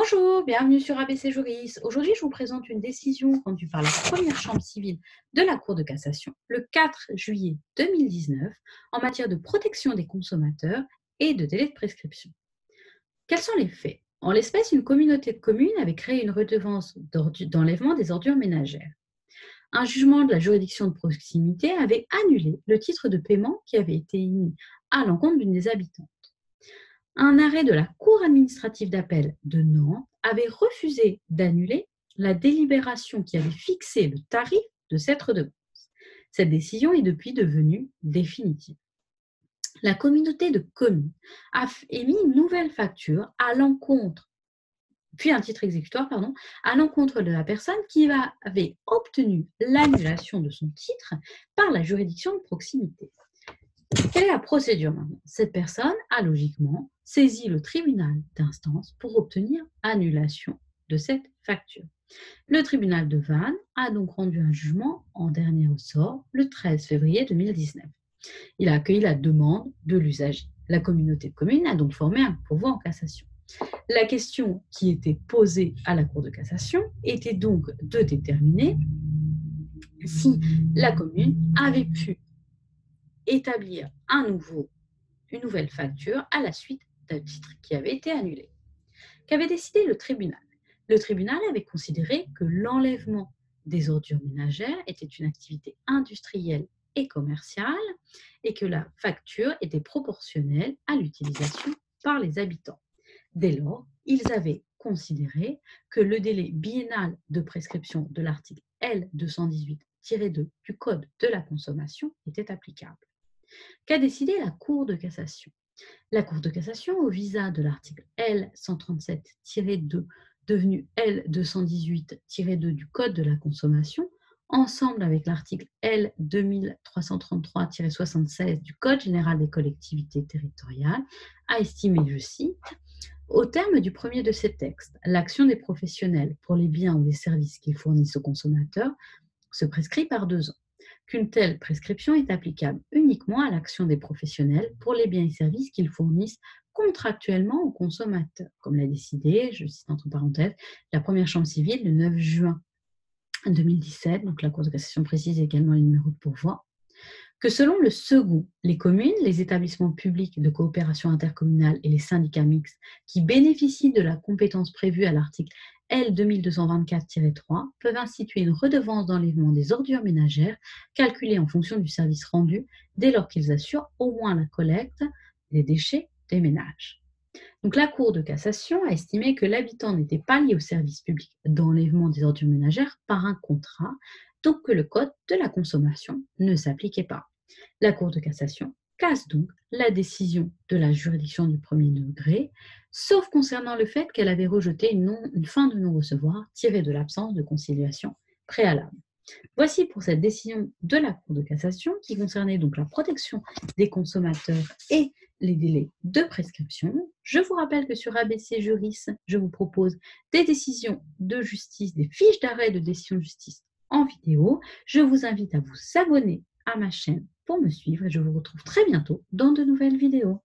Bonjour, bienvenue sur ABC Juris. Aujourd'hui, je vous présente une décision rendue par la première chambre civile de la Cour de cassation le 4 juillet 2019 en matière de protection des consommateurs et de délai de prescription. Quels sont les faits? En l'espèce, une communauté de communes avait créé une redevance d'enlèvement des ordures ménagères. Un jugement de la juridiction de proximité avait annulé le titre de paiement qui avait été émis à l'encontre d'une des habitantes. Un arrêt de la Cour administrative d'appel de Nantes avait refusé d'annuler la délibération qui avait fixé le tarif de cette redevance. Cette décision est depuis devenue définitive. La communauté de communes a émis une nouvelle facture à l'encontre, puis un titre exécutoire, à l'encontre de la personne qui avait obtenu l'annulation de son titre par la juridiction de proximité. Quelle est la procédure maintenant? Cette personne a logiquement saisi le tribunal d'instance pour obtenir annulation de cette facture. Le tribunal de Vannes a donc rendu un jugement en dernier ressort le 13 février 2019. Il a accueilli la demande de l'usager. La communauté de communes a donc formé un pourvoi en cassation. La question qui était posée à la Cour de cassation était donc de déterminer si la commune avait pu établir une nouvelle facture à la suite d'un titre qui avait été annulé. Qu'avait décidé le tribunal? Le tribunal avait considéré que l'enlèvement des ordures ménagères était une activité industrielle et commerciale et que la facture était proportionnelle à l'utilisation par les habitants. Dès lors, ils avaient considéré que le délai biennal de prescription de l'article L218-2 du Code de la consommation était applicable. Qu'a décidé la Cour de cassation? La Cour de cassation, au visa de l'article L137-2, devenu L218-2 du Code de la consommation, ensemble avec l'article L2333-76 du Code général des collectivités territoriales, a estimé, je cite, au terme du premier de ces textes, l'action des professionnels pour les biens ou les services qu'ils fournissent aux consommateurs se prescrit par 2 ans. Qu'une telle prescription est applicable uniquement à l'action des professionnels pour les biens et services qu'ils fournissent contractuellement aux consommateurs, comme l'a décidé, je cite entre parenthèses, la première chambre civile le 9 juin 2017, donc la Cour de cassation précise également les numéros de pourvoi, que selon le second, les communes, les établissements publics de coopération intercommunale et les syndicats mixtes qui bénéficient de la compétence prévue à l'article L2224-3 peuvent instituer une redevance d'enlèvement des ordures ménagères calculée en fonction du service rendu dès lors qu'ils assurent au moins la collecte des déchets des ménages. Donc la Cour de cassation a estimé que l'habitant n'était pas lié au service public d'enlèvement des ordures ménagères par un contrat, donc que le Code de la consommation ne s'appliquait pas. La Cour de cassation casse donc la décision de la juridiction du premier degré, sauf concernant le fait qu'elle avait rejeté une fin de non-recevoir tirée de l'absence de conciliation préalable. Voici pour cette décision de la Cour de cassation qui concernait donc la protection des consommateurs et les délais de prescription. Je vous rappelle que sur ABC Juris, je vous propose des décisions de justice, des fiches d'arrêt de décision de justice en vidéo. Je vous invite à vous abonner à ma chaîne pour me suivre et je vous retrouve très bientôt dans de nouvelles vidéos.